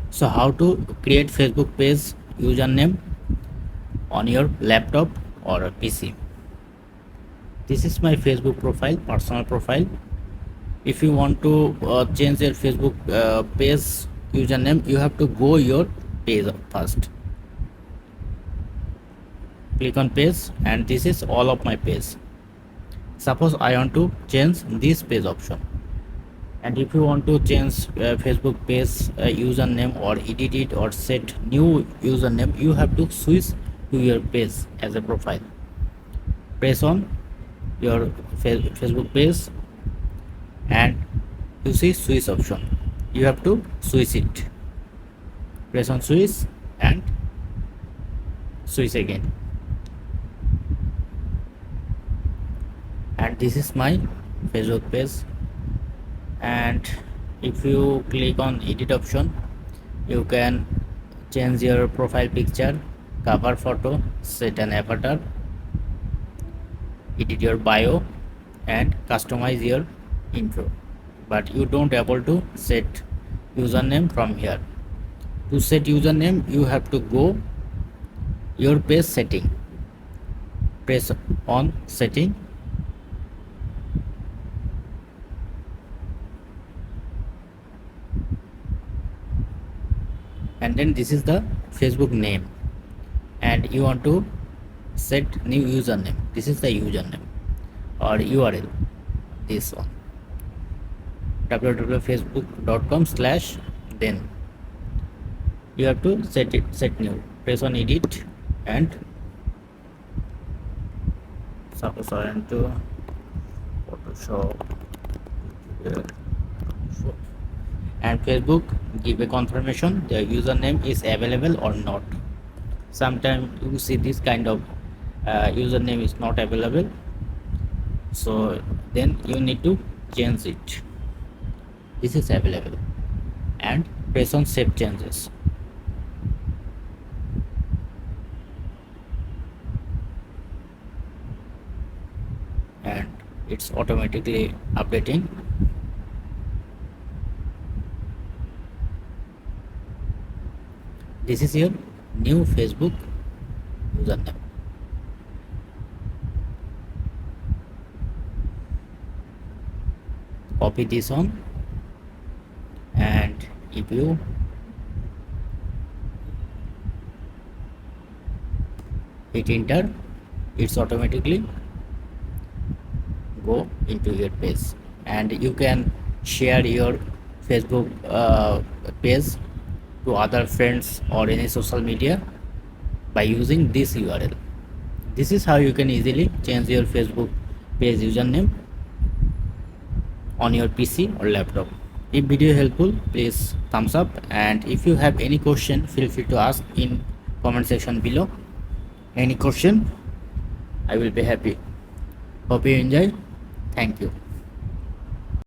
So how to create Facebook page username on your laptop or a PC. This is my Facebook profile, personal profile. If you want to change your Facebook page username, you have to go your page first. Click on page, and this is all of my page. Suppose I want to change this page option, and if you want to change Facebook page username or edit it or set new username, you have to switch to your page as a profile. Press on your Facebook page, and you see switch option. You have to switch it. Press on switch and switch again. And this is my Facebook page. And if you click on edit option, you can change your profile picture, cover photo, set an avatar, edit your bio, and customize your intro. But you don't able to set username from here. To set username, you have to go your page setting. Press on setting, and then this is the Facebook name, and you want to set new username. This is the username or URL, this one, www.facebook.com/ then you have to set new. Press on edit, and suppose I want to Photoshop, and Facebook give a confirmation the username is available or not. Sometimes you see this kind of username is not available, so then you need to change it. This is available, and press on save changes. And it's automatically updating. This is your new Facebook username. Copy this on, and if you hit enter, it's automatically go into your page. And you can share your Facebook page to other friends or any social media by using this URL. This is how you can easily change your Facebook page username on your PC or laptop. If video helpful, please thumbs up, and if you have any question, feel free to ask in comment section below. Any question, I will be happy. Hope you enjoy. Thank you.